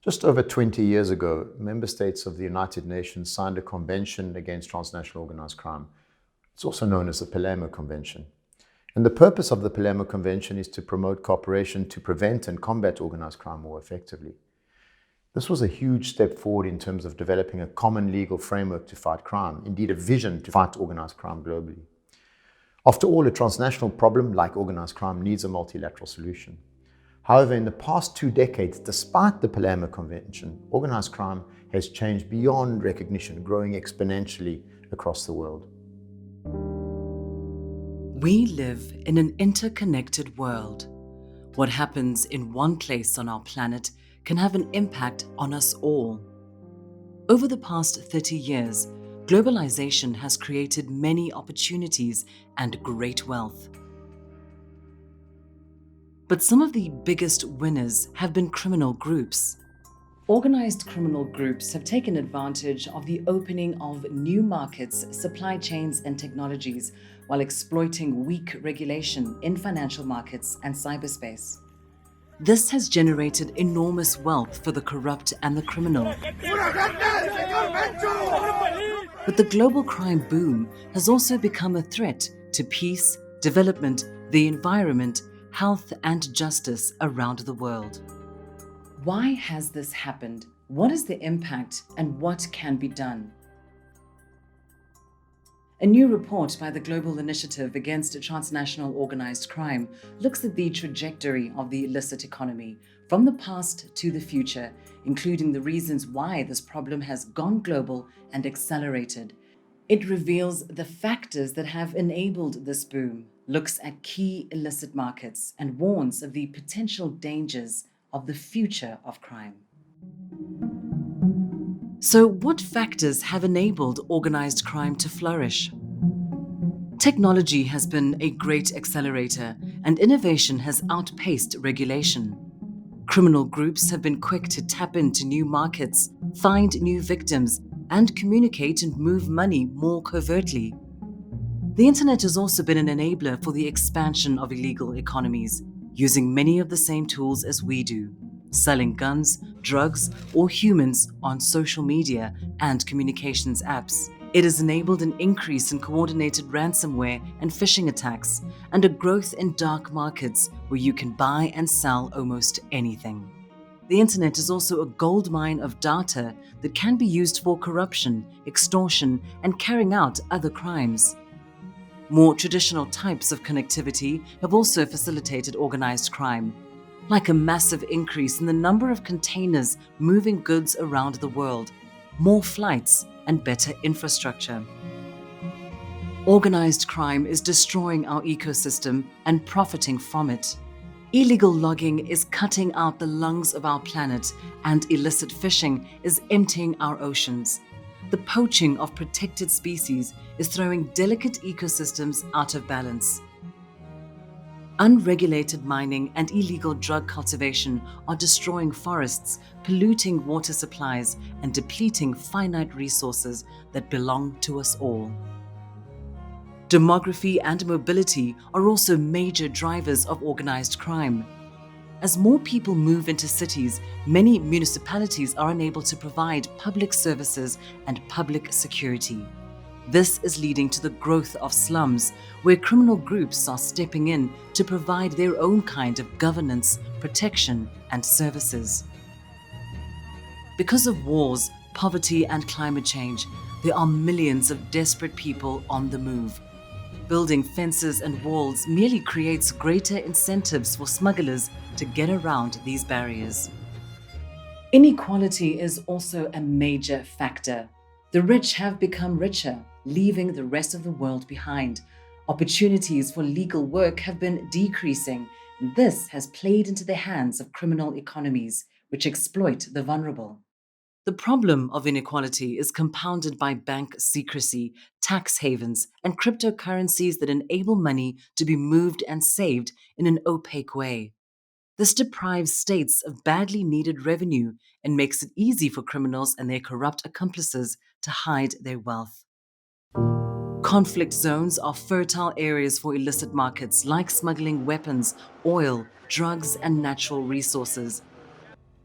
Just over 20 years ago, member states of the United Nations signed a convention against transnational organized crime. It's also known as the Palermo Convention. And the purpose of the Palermo Convention is to promote cooperation to prevent and combat organized crime more effectively. This was a huge step forward in terms of developing a common legal framework to fight crime, indeed a vision to fight organized crime globally. After all, a transnational problem like organized crime needs a multilateral solution. However, in the past 2 decades, despite the Palermo Convention, organized crime has changed beyond recognition, growing exponentially across the world. We live in an interconnected world. What happens in one place on our planet can have an impact on us all. Over the past 30 years, globalization has created many opportunities and great wealth. But some of the biggest winners have been criminal groups. Organized criminal groups have taken advantage of the opening of new markets, supply chains, and technologies while exploiting weak regulation in financial markets and cyberspace. This has generated enormous wealth for the corrupt and the criminal. But the global crime boom has also become a threat to peace, development, the environment, health, and justice around the world. Why has this happened? What is the impact and what can be done? A new report by the Global Initiative Against Transnational Organized Crime looks at the trajectory of the illicit economy from the past to the future, including the reasons why this problem has gone global and accelerated. It reveals the factors that have enabled this boom, looks at key illicit markets, and warns of the potential dangers of the future of crime. So, what factors have enabled organized crime to flourish? Technology has been a great accelerator, and innovation has outpaced regulation. Criminal groups have been quick to tap into new markets, find new victims, and communicate and move money more covertly. The internet has also been an enabler for the expansion of illegal economies, using many of the same tools as we do, selling guns, drugs, or humans on social media and communications apps. It has enabled an increase in coordinated ransomware and phishing attacks, and a growth in dark markets where you can buy and sell almost anything. The internet is also a goldmine of data that can be used for corruption, extortion, and carrying out other crimes. More traditional types of connectivity have also facilitated organized crime, like a massive increase in the number of containers moving goods around the world, more flights, and better infrastructure. Organized crime is destroying our ecosystem and profiting from it. Illegal logging is cutting out the lungs of our planet, and illicit fishing is emptying our oceans. The poaching of protected species is throwing delicate ecosystems out of balance. Unregulated mining and illegal drug cultivation are destroying forests, polluting water supplies, and depleting finite resources that belong to us all. Demography and mobility are also major drivers of organized crime. As more people move into cities, many municipalities are unable to provide public services and public security. This is leading to the growth of slums, where criminal groups are stepping in to provide their own kind of governance, protection, and services. Because of wars, poverty, and climate change, there are millions of desperate people on the move. Building fences and walls merely creates greater incentives for smugglers to get around these barriers. Inequality is also a major factor. The rich have become richer, leaving the rest of the world behind. Opportunities for legal work have been decreasing. This has played into the hands of criminal economies, which exploit the vulnerable. The problem of inequality is compounded by bank secrecy, tax havens, and cryptocurrencies that enable money to be moved and saved in an opaque way. This deprives states of badly needed revenue and makes it easy for criminals and their corrupt accomplices to hide their wealth. Conflict zones are fertile areas for illicit markets like smuggling weapons, oil, drugs, and natural resources.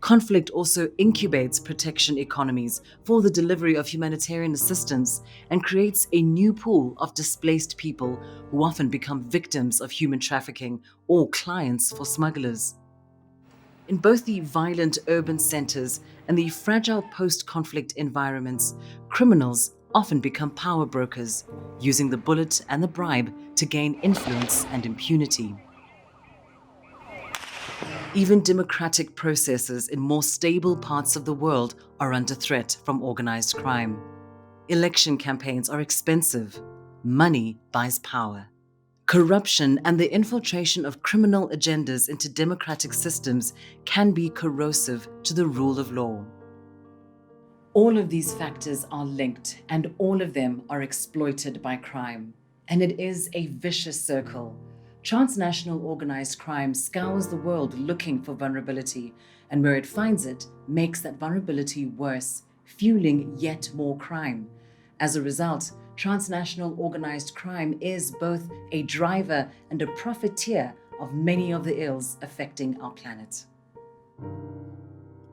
Conflict also incubates protection economies for the delivery of humanitarian assistance and creates a new pool of displaced people who often become victims of human trafficking or clients for smugglers. In both the violent urban centers and the fragile post-conflict environments, criminals often become power brokers, using the bullet and the bribe to gain influence and impunity. Even democratic processes in more stable parts of the world are under threat from organized crime. Election campaigns are expensive. Money buys power. Corruption and the infiltration of criminal agendas into democratic systems can be corrosive to the rule of law. All of these factors are linked, and all of them are exploited by crime. And it is a vicious circle. Transnational organized crime scours the world looking for vulnerability, and where it finds it, makes that vulnerability worse, fueling yet more crime. As a result, transnational organized crime is both a driver and a profiteer of many of the ills affecting our planet.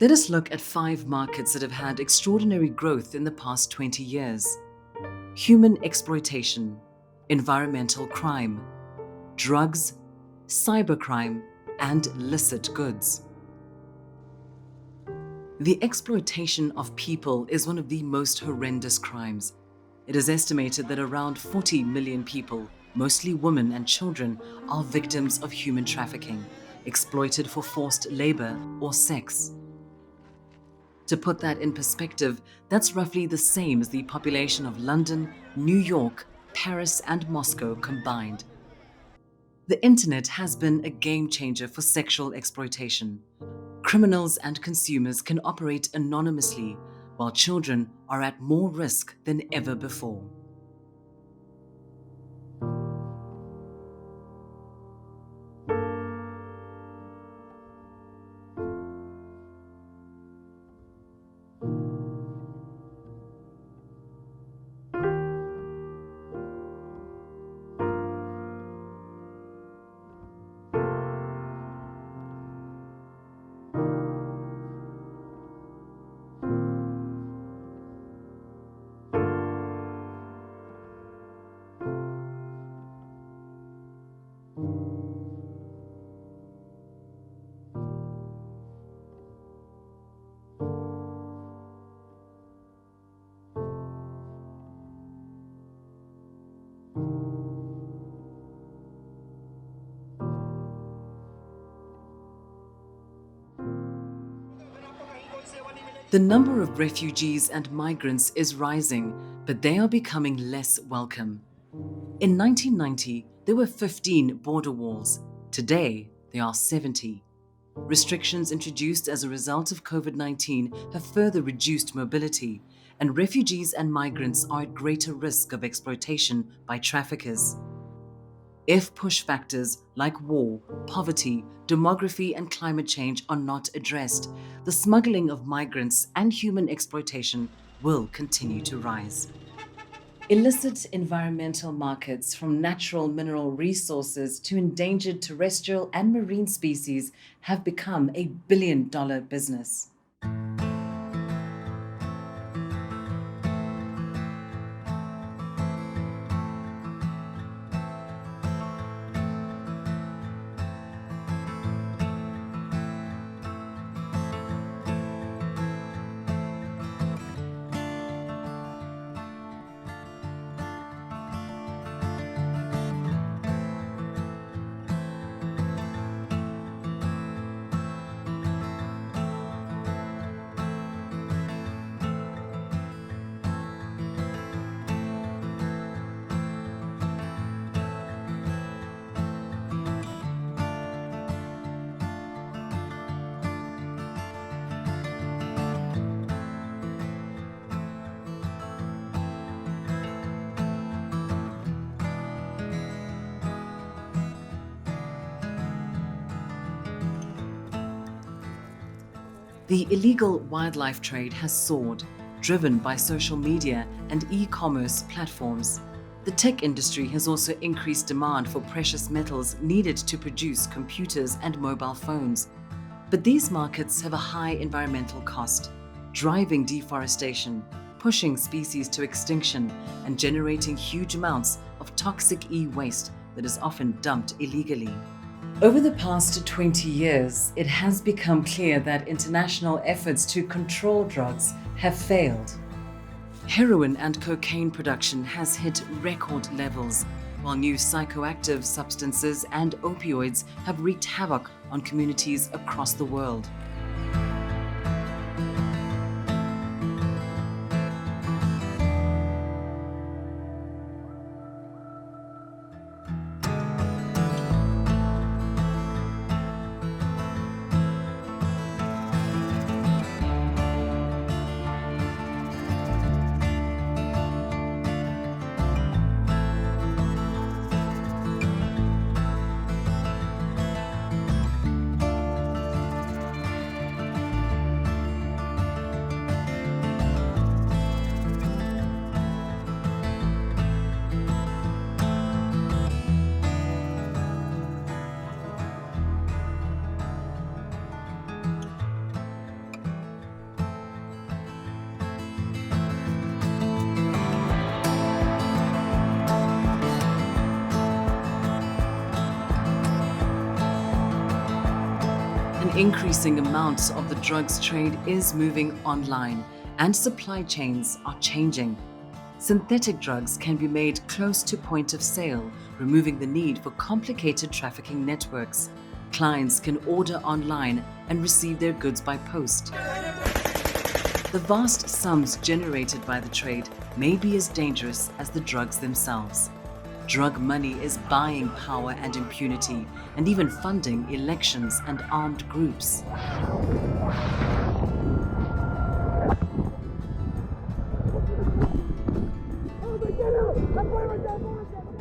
Let us look at 5 markets that have had extraordinary growth in the past 20 years. Human exploitation, environmental crime, drugs, cybercrime, and illicit goods. The exploitation of people is one of the most horrendous crimes. It is estimated that around 40 million people, mostly women and children, are victims of human trafficking, exploited for forced labor or sex. To put that in perspective, that's roughly the same as the population of London, New York, Paris, and Moscow combined. The internet has been a game changer for sexual exploitation. Criminals and consumers can operate anonymously, while children are at more risk than ever before. The number of refugees and migrants is rising, but they are becoming less welcome. In 1990, there were 15 border walls. Today, there are 70. Restrictions introduced as a result of COVID-19 have further reduced mobility, and refugees and migrants are at greater risk of exploitation by traffickers. If push factors like war, poverty, demography, and climate change are not addressed, the smuggling of migrants and human exploitation will continue to rise. Illicit environmental markets, from natural mineral resources to endangered terrestrial and marine species, have become a billion-dollar business. The illegal wildlife trade has soared, driven by social media and e-commerce platforms. The tech industry has also increased demand for precious metals needed to produce computers and mobile phones. But these markets have a high environmental cost, driving deforestation, pushing species to extinction, and generating huge amounts of toxic e-waste that is often dumped illegally. Over the past 20 years, it has become clear that international efforts to control drugs have failed. Heroin and cocaine production has hit record levels, while new psychoactive substances and opioids have wreaked havoc on communities across the world. An increasing amount of the drugs trade is moving online, and supply chains are changing. Synthetic drugs can be made close to point of sale, removing the need for complicated trafficking networks. Clients can order online and receive their goods by post. The vast sums generated by the trade may be as dangerous as the drugs themselves. Drug money is buying power and impunity, and even funding elections and armed groups.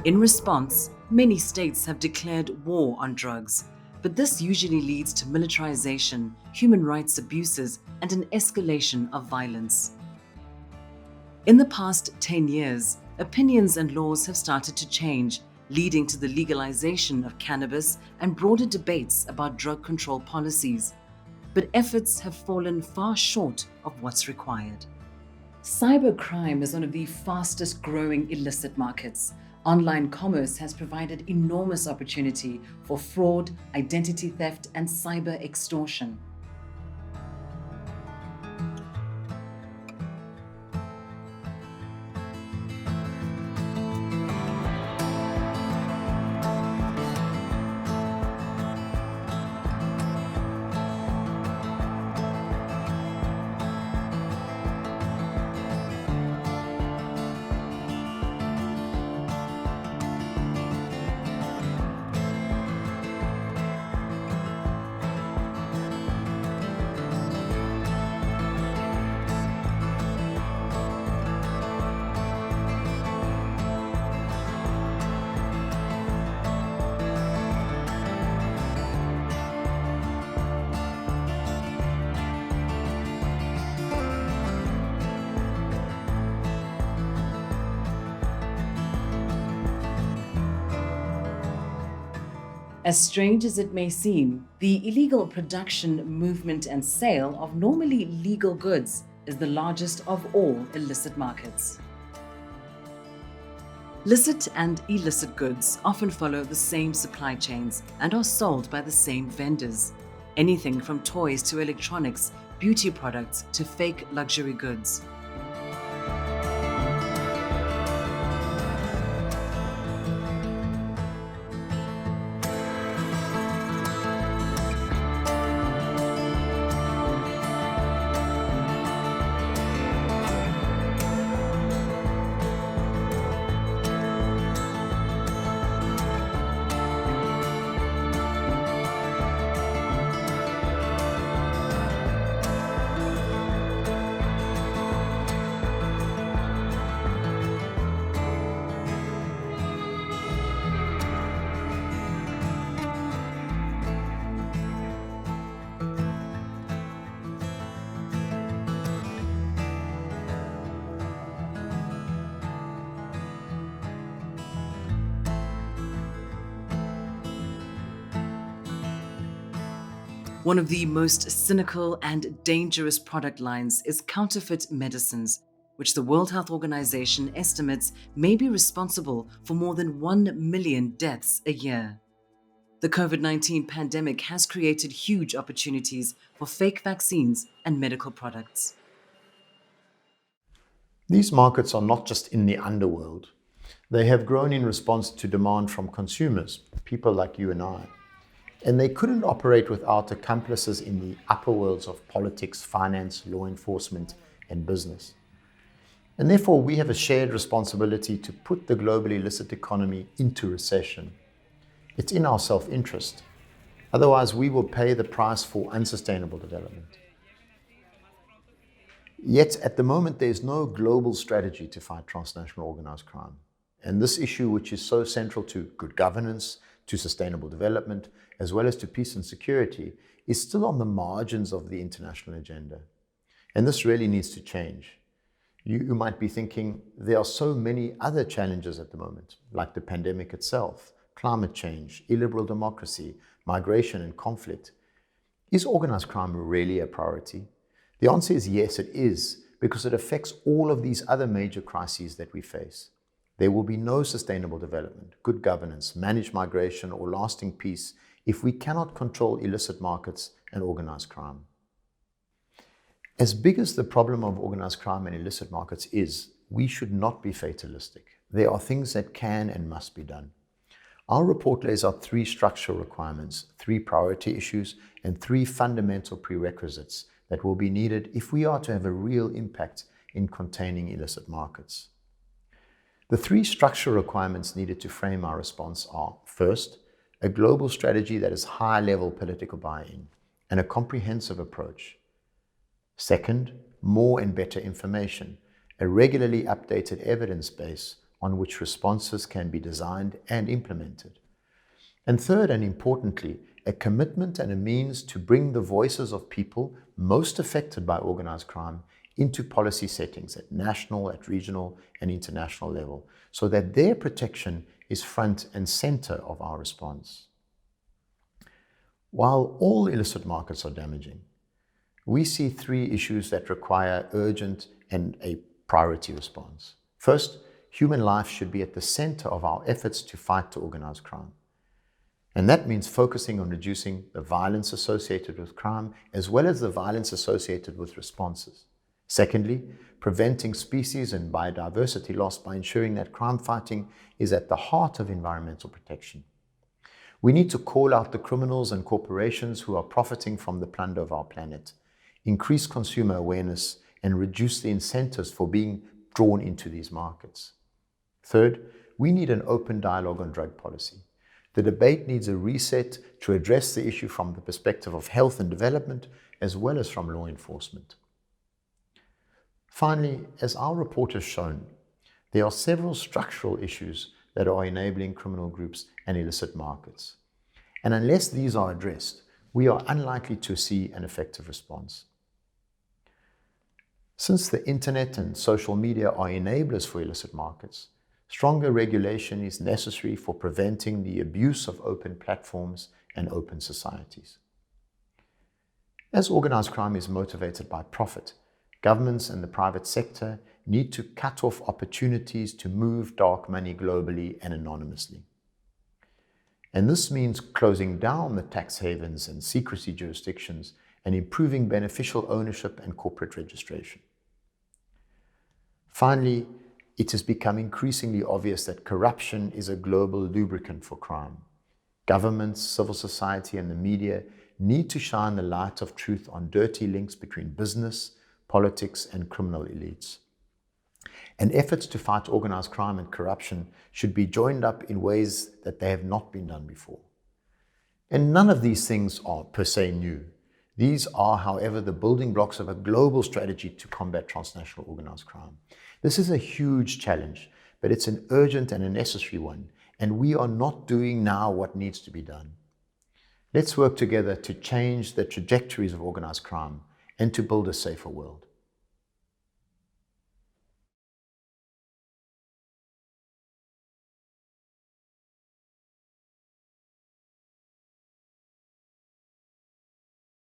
In response, many states have declared war on drugs, but this usually leads to militarization, human rights abuses, and an escalation of violence. In the past 10 years, opinions and laws have started to change, leading to the legalization of cannabis and broader debates about drug control policies. But efforts have fallen far short of what's required. Cybercrime is one of the fastest growing illicit markets. Online commerce has provided enormous opportunity for fraud, identity theft, and cyber extortion. As strange as it may seem, the illegal production, movement, and sale of normally legal goods is the largest of all illicit markets. Licit and illicit goods often follow the same supply chains and are sold by the same vendors. Anything from toys to electronics, beauty products to fake luxury goods. One of the most cynical and dangerous product lines is counterfeit medicines, which the World Health Organization estimates may be responsible for more than 1 million deaths a year. The COVID-19 pandemic has created huge opportunities for fake vaccines and medical products. These markets are not just in the underworld. They have grown in response to demand from consumers, people like you and I. And they couldn't operate without accomplices in the upper worlds of politics, finance, law enforcement, and business. And therefore, we have a shared responsibility to put the global illicit economy into recession. It's in our self-interest. Otherwise, we will pay the price for unsustainable development. Yet, at the moment, there is no global strategy to fight transnational organized crime. And this issue, which is so central to good governance, to sustainable development, as well as to peace and security, is still on the margins of the international agenda. And this really needs to change. You might be thinking, there are so many other challenges at the moment, like the pandemic itself, climate change, illiberal democracy, migration and conflict. Is organized crime really a priority? The answer is yes, it is, because it affects all of these other major crises that we face. There will be no sustainable development, good governance, managed migration, or lasting peace if we cannot control illicit markets and organized crime. As big as the problem of organized crime and illicit markets is, we should not be fatalistic. There are things that can and must be done. Our report lays out 3 structural requirements, 3 priority issues, and 3 fundamental prerequisites that will be needed if we are to have a real impact in containing illicit markets. The 3 structural requirements needed to frame our response are: first, a global strategy that has high-level political buy-in and a comprehensive approach. Second, more and better information, a regularly updated evidence base on which responses can be designed and implemented. And third, and importantly, a commitment and a means to bring the voices of people most affected by organized crime into policy settings at national, at regional, and international level, so that their protection is front and center of our response. While all illicit markets are damaging, we see 3 issues that require urgent and a priority response. First, human life should be at the center of our efforts to fight organized crime. And that means focusing on reducing the violence associated with crime, as well as the violence associated with responses. Secondly, preventing species and biodiversity loss by ensuring that crime fighting is at the heart of environmental protection. We need to call out the criminals and corporations who are profiting from the plunder of our planet, increase consumer awareness, and reduce the incentives for being drawn into these markets. Third, we need an open dialogue on drug policy. The debate needs a reset to address the issue from the perspective of health and development, as well as from law enforcement. Finally, as our report has shown, there are several structural issues that are enabling criminal groups and illicit markets. And unless these are addressed, we are unlikely to see an effective response. Since the internet and social media are enablers for illicit markets, stronger regulation is necessary for preventing the abuse of open platforms and open societies. As organized crime is motivated by profit, governments and the private sector need to cut off opportunities to move dark money globally and anonymously. And this means closing down the tax havens and secrecy jurisdictions and improving beneficial ownership and corporate registration. Finally, it has become increasingly obvious that corruption is a global lubricant for crime. Governments, civil society, and the media need to shine the light of truth on dirty links between business, politics, and criminal elites. And efforts to fight organized crime and corruption should be joined up in ways that they have not been done before. And none of these things are per se new. These are, however, the building blocks of a global strategy to combat transnational organized crime. This is a huge challenge, but it's an urgent and a necessary one, and we are not doing now what needs to be done. Let's work together to change the trajectories of organized crime and to build a safer world.